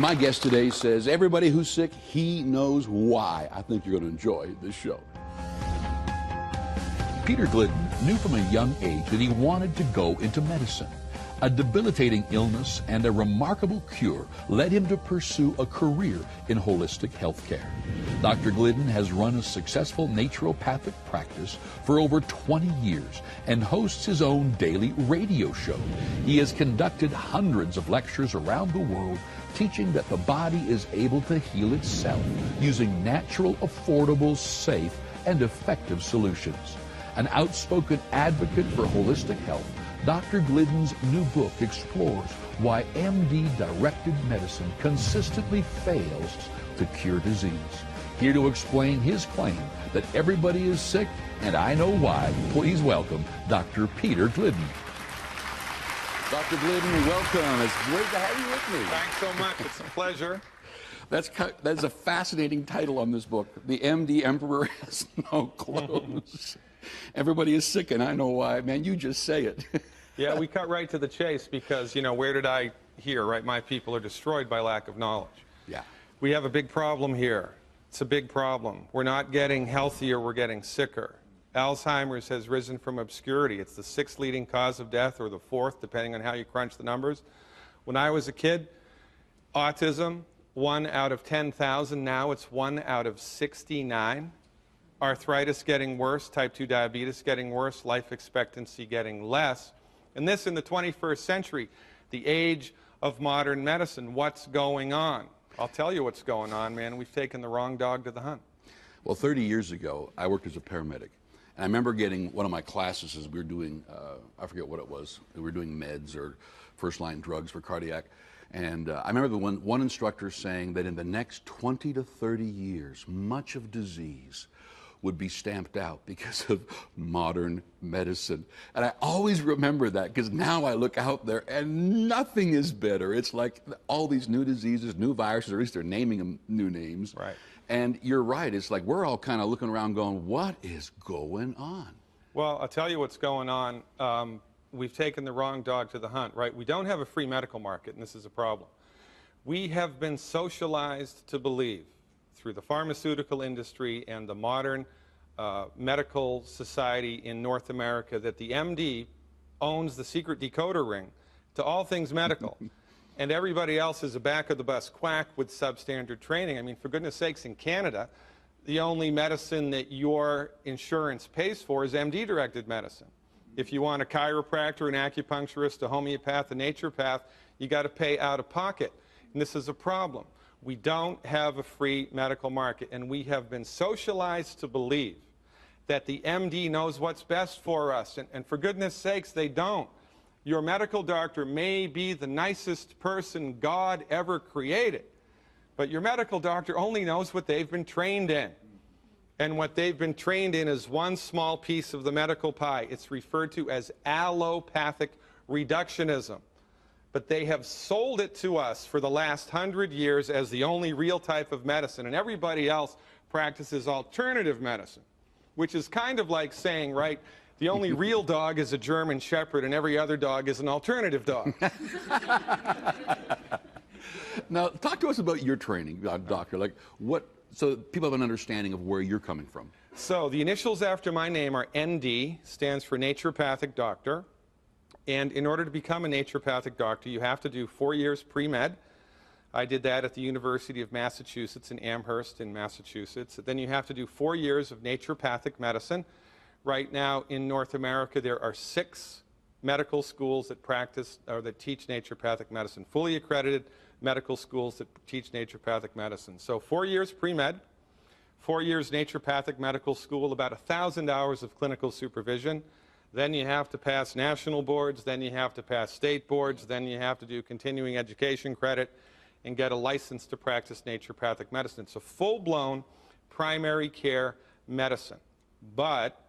My guest today says everybody who's sick, he knows why. I think you're going to enjoy this show. Peter Glidden knew from a young age that he wanted to go into medicine. A debilitating illness and a remarkable cure led him to pursue a career in holistic health care. Dr. Glidden has run a successful naturopathic practice for over 20 years and hosts his own daily radio show. He has conducted hundreds of lectures around the world teaching that the body is able to heal itself using natural, affordable, safe, and effective solutions. An outspoken advocate for holistic health, Dr. Glidden's new book explores why MD-directed medicine consistently fails to cure disease. Here to explain his claim that everybody is sick, and I know why, please welcome Dr. Peter Glidden. Dr. Glidden, welcome. It's great to have you with me. Thanks so much. It's a pleasure. That's a fascinating title on this book. The MD Emperor Has No Clothes. Everybody is sick, and I know why. Man, you just say it. Yeah, we cut right to the chase because, you know, where did I hear, right? My people are destroyed by lack of knowledge. Yeah. We have a big problem here. It's a big problem. We're not getting healthier, we're getting sicker. Alzheimer's has risen from obscurity. It's the 6th leading cause of death, or the 4th, depending on how you crunch the numbers. When I was a kid, autism, 1 out of 10,000. Now it's 1 out of 69. Arthritis getting worse, type 2 diabetes getting worse, life expectancy getting less. And this in the 21st century, the age of modern medicine. What's going on? I'll tell you what's going on, man. We've taken the wrong dog to the hunt. Well, 30 years ago, I worked as a paramedic. And I remember getting one of my classes as we were doing, I forget what it was. We were doing meds or first-line drugs for cardiac. And I remember the one instructor saying that in the next 20 to 30 years, much of disease would be stamped out because of modern medicine. And I always remember that because now I look out there and nothing is better. It's like all these new diseases, new viruses, or at least they're naming them new names. Right. And you're right, it's like we're all kind of looking around going, what is going on? Well, I'll tell you what's going on. We've taken the wrong dog to the hunt, right? We don't have a free medical market, and this is a problem. We have been socialized to believe through the pharmaceutical industry and the modern medical society in North America that the MD owns the secret decoder ring to all things medical. And everybody else is a back-of-the-bus quack with substandard training. I mean, for goodness sakes, in Canada, the only medicine that your insurance pays for is MD-directed medicine. If you want a chiropractor, an acupuncturist, a homeopath, a naturopath, you got to pay out of pocket. And this is a problem. We don't have a free medical market, and we have been socialized to believe that the MD knows what's best for us. And for goodness sakes, they don't. Your medical doctor may be the nicest person God ever created, but your medical doctor only knows what they've been trained in. And what they've been trained in is one small piece of the medical pie. It's referred to as allopathic reductionism. But they have sold it to us for the last 100 years as the only real type of medicine, and everybody else practices alternative medicine, which is kind of like saying, right, the only real dog is a German Shepherd and every other dog is an alternative dog. Now, talk to us about your training, doctor. Like, so people have an understanding of where you're coming from. So the initials after my name are ND, stands for naturopathic doctor. And in order to become a naturopathic doctor, you have to do 4 years pre-med. I did that at the University of Massachusetts in Amherst in Massachusetts. Then you have to do 4 years of naturopathic medicine. Right now in North America, there are 6 medical schools that practice or that teach naturopathic medicine, fully accredited medical schools that teach naturopathic medicine. So 4 years pre-med, 4 years naturopathic medical school, about 1,000 hours of clinical supervision. Then you have to pass national boards, then you have to pass state boards, then you have to do continuing education credit and get a license to practice naturopathic medicine. It's a full-blown primary care medicine, but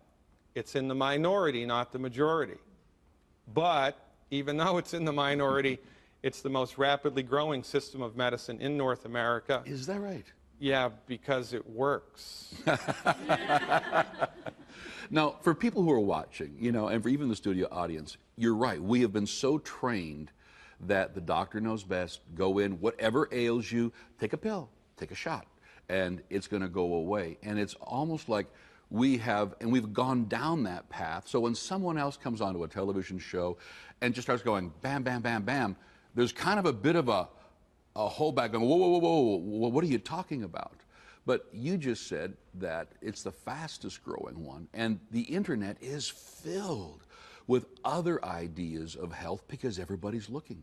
it's in the minority, not the majority. But even though it's in the minority, it's the most rapidly growing system of medicine in North America. Is that right? Yeah, because it works. Now, for people who are watching, you know, and for even the studio audience, you're right. We have been so trained that the doctor knows best. Go in, whatever ails you, take a pill, take a shot, and it's going to go away. And it's almost like we've gone down that path. So when someone else comes onto a television show and just starts going bam, bam, bam, bam, there's kind of a bit of a holdback going, whoa, whoa, whoa, whoa, what are you talking about? But you just said that it's the fastest growing one, and the internet is filled with other ideas of health because everybody's looking.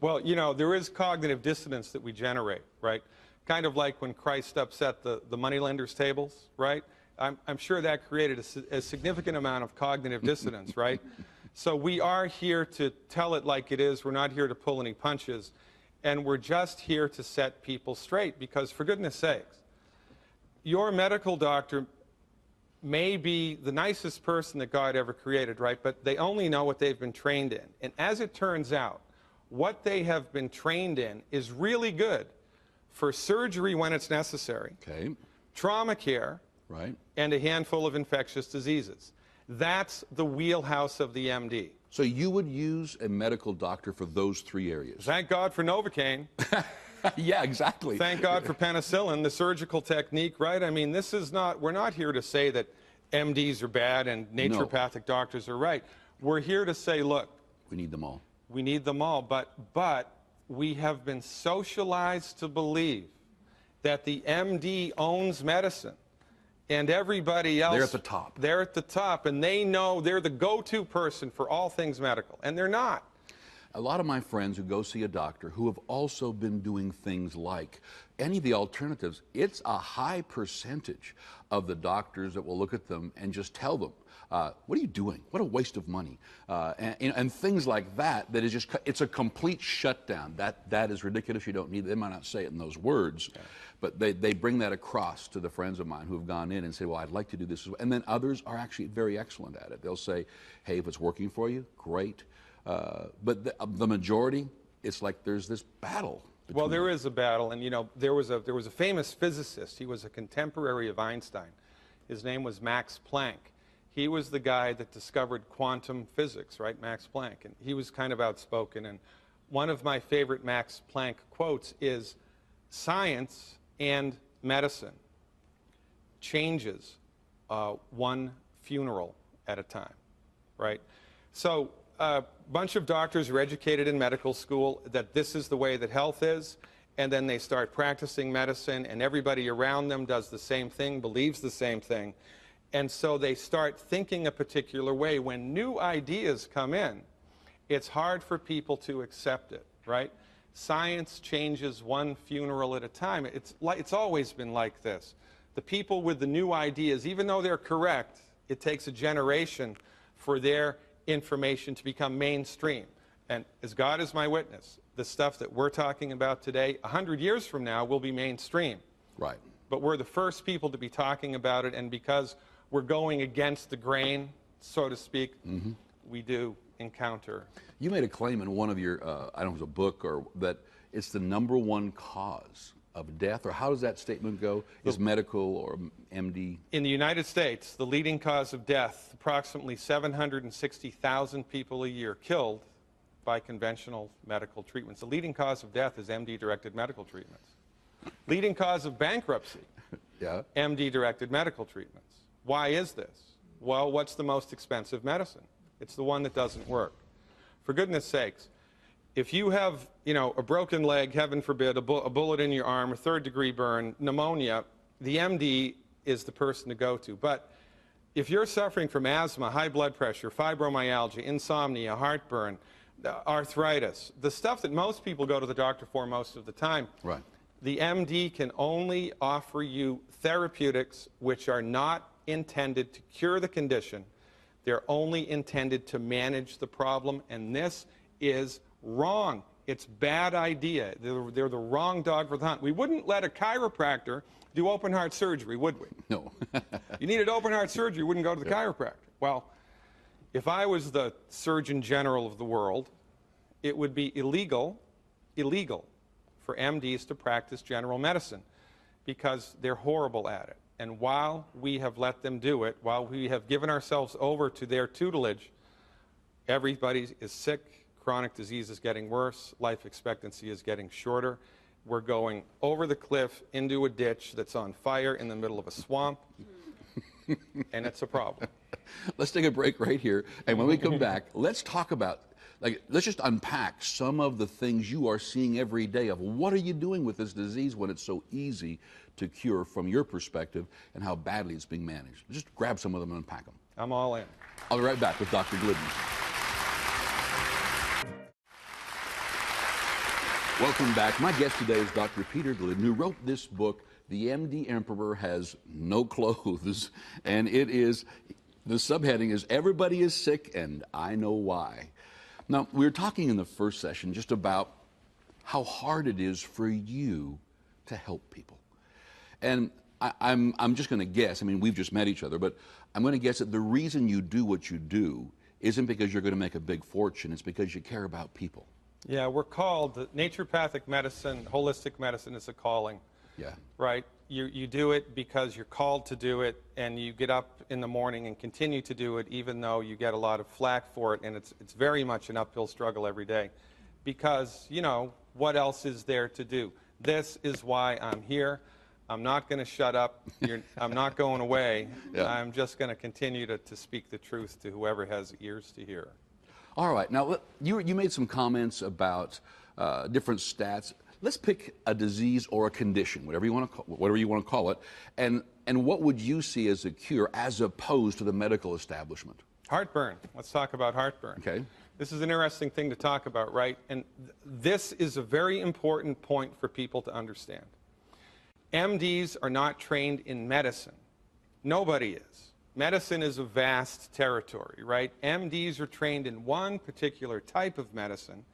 Well, you know, there is cognitive dissonance that we generate, right? Kind of like when Christ upset the moneylenders' tables, right? I'm sure that created a significant amount of cognitive dissonance, right? So we are here to tell it like it is. We're not here to pull any punches. And we're just here to set people straight because, for goodness sakes, your medical doctor may be the nicest person that God ever created, right? But they only know what they've been trained in. And as it turns out, what they have been trained in is really good for surgery when it's necessary, Okay. trauma care, Right. and a handful of infectious diseases. That's the wheelhouse of the MD. So you would use a medical doctor for those three areas? Thank God for Novocaine. Yeah, exactly. Thank God for penicillin, the surgical technique, right? I mean, this is not, we're not here to say that MDs are bad and naturopathic doctors are right. We're here to say, look, We need them all. we need them all, but we have been socialized to believe that the MD owns medicine and everybody else. They're at the top. They're at the top, and they know they're the go-to person for all things medical, and they're not. A lot of my friends who go see a doctor who have also been doing things like any of the alternatives, it's a high percentage of the doctors that will look at them and just tell them, what are you doing? What a waste of money. And things like that, that is just, it's a complete shutdown. That is ridiculous. You don't need, they might not say it in those words, but they bring that across to the friends of mine who have gone in and say, well, I'd like to do this as well. And then others are actually very excellent at it. They'll say, hey, if it's working for you, great. But the majority, it's like there's this battle. Well, there is a battle, and you know, there was a famous physicist. He was a contemporary of Einstein. His name was Max Planck. He was the guy that discovered quantum physics, right? Max Planck, and he was kind of outspoken. And one of my favorite Max Planck quotes is, "Science and medicine changes one funeral at a time," right? So a bunch of doctors are educated in medical school that this is the way that health is, and then they start practicing medicine, and everybody around them does the same thing, believes the same thing, and so they start thinking a particular way. When new ideas come in, it's hard for people to accept it, right? Science changes one funeral at a time. It's always been like this. The people with the new ideas, even though they're correct, it takes a generation for their information to become mainstream. And as God is my witness, the stuff that we're talking about today, 100 years from now, will be mainstream. Right. But we're the first people to be talking about it, and because we're going against the grain, so to speak, we do encounter. You made a claim in one of your, I don't know if it was a book, or that it's the #1 cause of death, or how does that statement go? Is medical or MD? In the United States, the leading cause of death, approximately 760,000 people a year killed by conventional medical treatments. The leading cause of death is MD-directed medical treatments. Leading cause of bankruptcy, Yeah. MD-directed medical treatments. Why is this? Well, what's the most expensive medicine? It's the one that doesn't work. For goodness sakes, if you have, you know, a broken leg, heaven forbid, a bullet in your arm, a third-degree burn, pneumonia, the MD is the person to go to. But if you're suffering from asthma, high blood pressure, fibromyalgia, insomnia, heartburn, arthritis, the stuff that most people go to the doctor for most of the time, Right. the MD can only offer you therapeutics which are not intended to cure the condition. They're only intended to manage the problem, and this is wrong. It's bad idea. They're the wrong dog for the hunt. We wouldn't let a chiropractor do open heart surgery, would we? No. You needed open heart surgery, you wouldn't go to the chiropractor. Well, if I was the Surgeon General of the world, it would be illegal for MDs to practice general medicine because they're horrible at it. And while we have let them do it, while we have given ourselves over to their tutelage, everybody is sick, chronic disease is getting worse, life expectancy is getting shorter. We're going over the cliff into a ditch that's on fire in the middle of a swamp, and it's a problem. Let's take a break right here, and when we come back, let's talk about, let's just unpack some of the things you are seeing every day of what are you doing with this disease when it's so easy to cure from your perspective and how badly it's being managed. Just grab some of them and unpack them. I'm all in. I'll be right back with Dr. Glidden. Welcome back. My guest today is Dr. Peter Glidden, who wrote this book, The MD Emperor Has No Clothes, and it is, the subheading is, Everybody is Sick and I Know Why. Now, we were talking in the first session just about how hard it is for you to help people. And I'm just going to guess, I mean, we've just met each other, but I'm going to guess that the reason you do what you do isn't because you're going to make a big fortune, it's because you care about people. Yeah, we're called, naturopathic medicine, holistic medicine is a calling. Yeah. Right? You do it because you're called to do it, and you get up in the morning and continue to do it even though you get a lot of flack for it, and it's very much an uphill struggle every day. Because, you know, what else is there to do? This is why I'm here. I'm not going to shut up. I'm not going away. Yeah. I'm just going to continue to speak the truth to whoever has ears to hear. All right. Now, you made some comments about different stats. Let's pick a disease or a condition, whatever you want to call it, and what would you see as a cure as opposed to the medical establishment? Heartburn. Let's talk about heartburn. Okay. This is an interesting thing to talk about, right? And this is a very important point for people to understand. MDs are not trained in medicine. Nobody is. Medicine is a vast territory, right? MDs are trained in one particular type of medicine.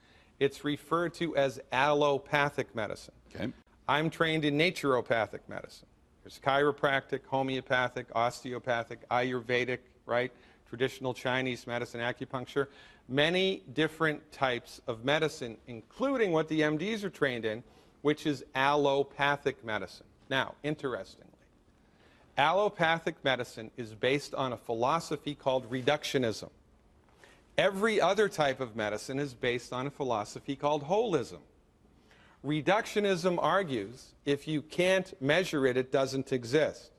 It's referred to as allopathic medicine. Okay. I'm trained in naturopathic medicine. There's chiropractic, homeopathic, osteopathic, Ayurvedic, right? Traditional Chinese medicine, acupuncture. Many different types of medicine, including what the MDs are trained in, which is allopathic medicine. Now, interestingly, allopathic medicine is based on a philosophy called reductionism. Every other type of medicine is based on a philosophy called holism. Reductionism argues if you can't measure it, it doesn't exist.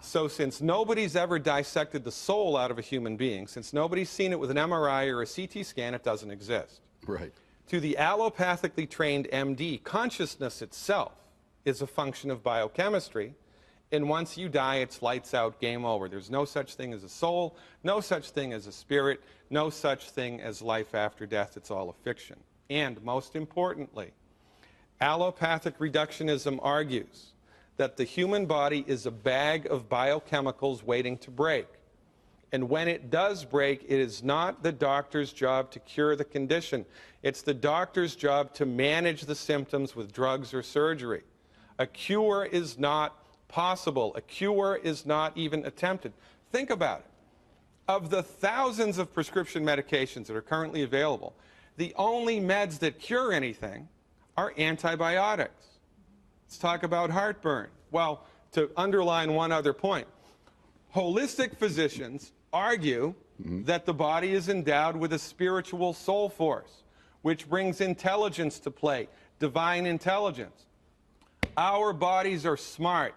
So since nobody's ever dissected the soul out of a human being, since nobody's seen it with an MRI or a CT scan, it doesn't exist. Right. To the allopathically trained MD, consciousness itself is a function of biochemistry. And once you die, it's lights out, game over. There's no such thing as a soul, no such thing as a spirit, no such thing as life after death. It's all a fiction. And most importantly, allopathic reductionism argues that the human body is a bag of biochemicals waiting to break. And when it does break, it is not the doctor's job to cure the condition. It's the doctor's job to manage the symptoms with drugs or surgery. A cure is not possible. A cure is not even attempted. Think about it. Of the thousands of prescription medications that are currently available, the only meds that cure anything are antibiotics. Let's talk about heartburn. Well, to underline one other point, holistic physicians argue that the body is endowed with a spiritual soul force, which brings intelligence to play, divine intelligence. Our bodies are smart.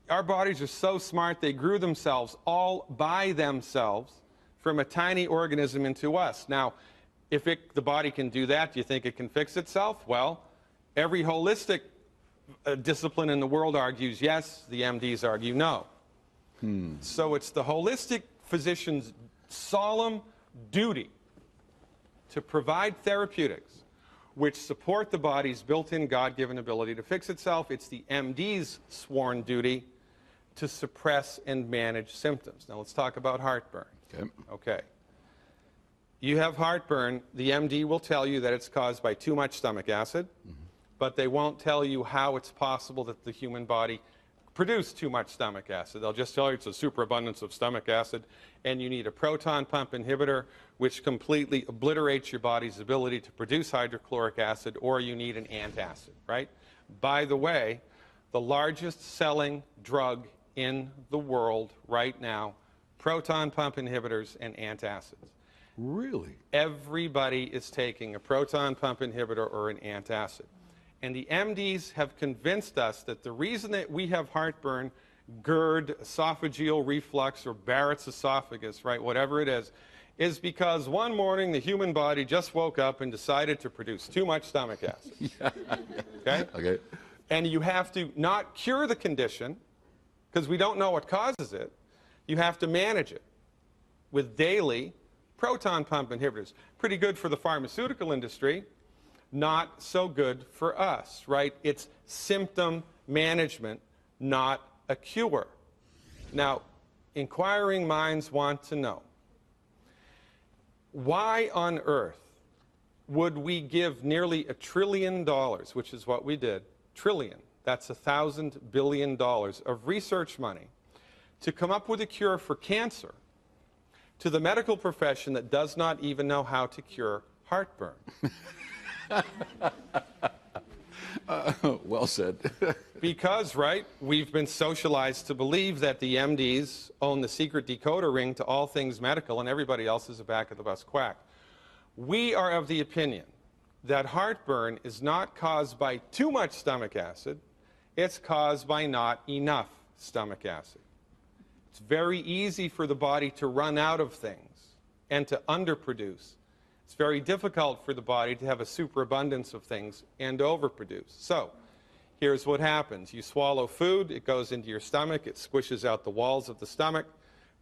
Our bodies are so smart they grew themselves all by themselves from a tiny organism into us. Now, if the body can do that, do you think it can fix itself? Well, every holistic discipline in the world argues yes, the MDs argue no. So it's the holistic physician's solemn duty to provide therapeutics which support the body's built-in God-given ability to fix itself. It's the MD's sworn duty to suppress and manage symptoms. Now let's talk about heartburn. Okay. You have heartburn, the MD will tell you that it's caused by too much stomach acid, but they won't tell you how it's possible that the human body produced too much stomach acid. They'll just tell you it's a superabundance of stomach acid, and you need a proton pump inhibitor, which completely obliterates your body's ability to produce hydrochloric acid, or you need an antacid, right? By the way, the largest selling drug in the world right now, proton pump inhibitors and antacids. Really? Everybody is taking a proton pump inhibitor or an antacid. And the MDs have convinced us that the reason that we have heartburn, GERD, esophageal reflux, or Barrett's esophagus, right, whatever it is because one morning the human body just woke up and decided to produce too much stomach acid. Okay? Okay. And you have to not cure the condition, because we don't know what causes it. You have to manage it with daily proton pump inhibitors. Pretty good for the pharmaceutical industry, not so good for us, right? It's symptom management, not a cure. Now, inquiring minds want to know, why on earth would we give nearly $1 trillion, which is what we did, trillion, that's $1,000 billion of research money, to come up with a cure for cancer to the medical profession that does not even know how to cure heartburn? Well said. Because, right, we've been socialized to believe that the MDs own the secret decoder ring to all things medical and everybody else is a back-of-the-bus quack. We are of the opinion that heartburn is not caused by too much stomach acid, it's caused by not enough stomach acid. It's very easy for the body to run out of things and to underproduce. It's very difficult for the body to have a superabundance of things and overproduce. So, here's what happens. You swallow food, it goes into your stomach, it squishes out the walls of the stomach.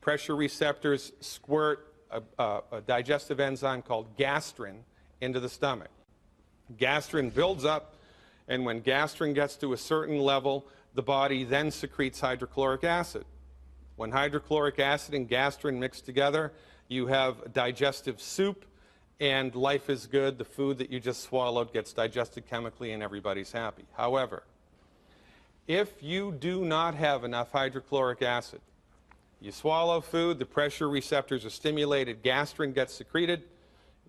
Pressure receptors squirt a digestive enzyme called gastrin into the stomach. Gastrin builds up, and when gastrin gets to a certain level, the body then secretes hydrochloric acid. When hydrochloric acid and gastrin mix together, you have digestive soup, and life is good. The food that you just swallowed gets digested chemically, and everybody's happy. However, if you do not have enough hydrochloric acid, you swallow food, the pressure receptors are stimulated, gastrin gets secreted,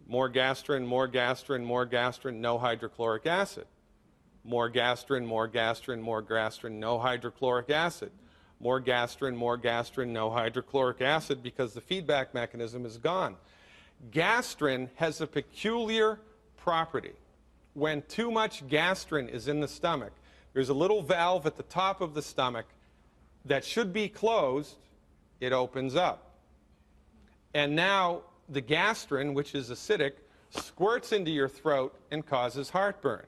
more gastrin, more gastrin, more gastrin, no hydrochloric acid. More gastrin, more gastrin, more gastrin, no hydrochloric acid. More gastrin, no hydrochloric acid, because the feedback mechanism is gone. Gastrin has a peculiar property. When too much gastrin is in the stomach, there's a little valve at the top of the stomach that should be closed. It opens up. And now the gastrin, which is acidic, squirts into your throat and causes heartburn.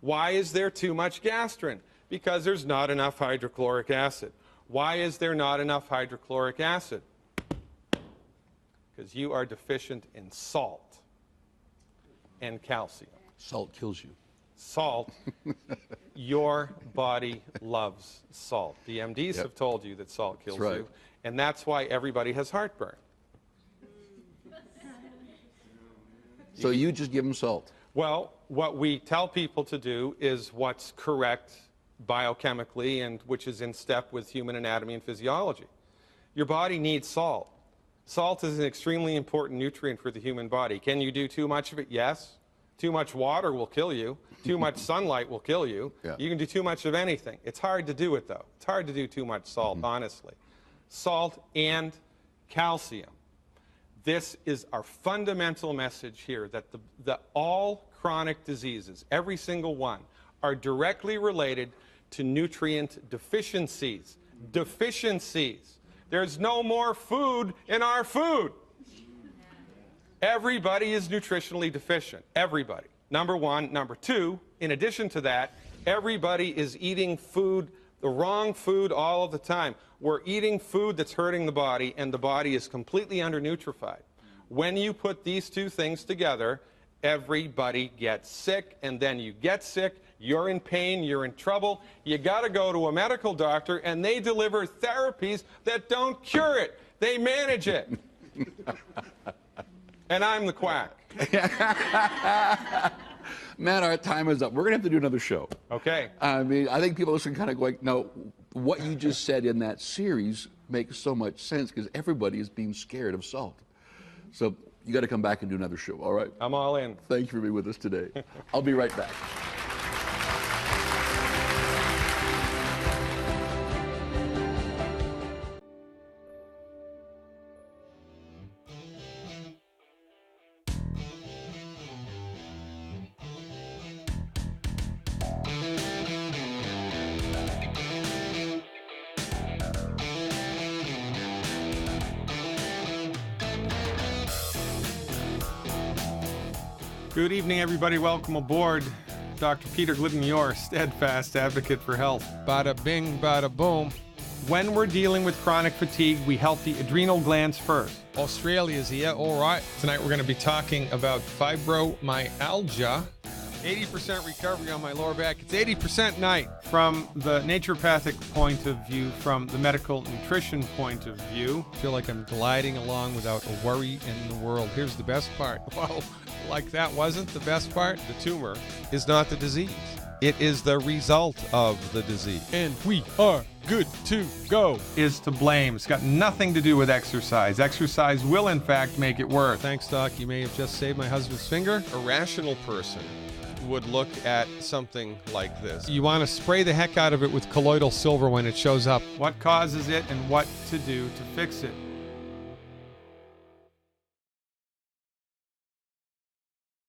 Why is there too much gastrin? Because there's not enough hydrochloric acid. Why is there not enough hydrochloric acid? Because you are deficient in salt and calcium. Salt kills you. Salt, your body loves salt. The MDs have told you that salt kills you, and that's why everybody has heartburn. So you just give them salt? Well, what we tell people to do is what's correct biochemically and which is in step with human anatomy and physiology. Your body needs salt. Salt is an extremely important nutrient for the human body. Can you do too much of it? Yes. Too much water will kill you. Too much sunlight will kill you. Yeah. You can do too much of anything. It's hard to do it, though. It's hard to do too much salt, honestly. Salt and calcium. This is our fundamental message here, that all chronic diseases, every single one, are directly related to nutrient deficiencies. Deficiencies. There's no more food in our food. Everybody is nutritionally deficient. Everybody. Number one. Number two, in addition to that, everybody is eating food, the wrong food all of the time. We're eating food that's hurting the body, and the body is completely undernutrified. When you put these two things together, everybody gets sick, and then you get sick, you're in pain, you're in trouble, you got to go to a medical doctor, and they deliver therapies that don't cure it. They manage it. And I'm the quack. Matt, our time is up. We're going to have to do another show. Okay. I mean, I think people listening kind of going, no, what you just said in that series makes so much sense, because everybody is being scared of salt. So you got to come back and do another show, all right? I'm all in. Thank you for being with us today. I'll be right back. Good evening, everybody. Welcome aboard. Dr. Peter Glidden, your steadfast advocate for health. Bada bing, bada boom. When we're dealing with chronic fatigue, we help the adrenal glands first. Australia's here, all right. Tonight we're going to be talking about fibromyalgia. 80% recovery on my lower back. It's 80% night. From the naturopathic point of view, from the medical nutrition point of view. I feel like I'm gliding along without a worry in the world. Here's the best part. Well, like that wasn't the best part. The tumor is not the disease. It is the result of the disease. And we are good to go. Is to blame. It's got nothing to do with exercise. Exercise will, in fact, make it worse. Thanks, Doc. You may have just saved my husband's finger. A rational person would look at something like this. You want to spray the heck out of it with colloidal silver when it shows up. What causes it and what to do to fix it.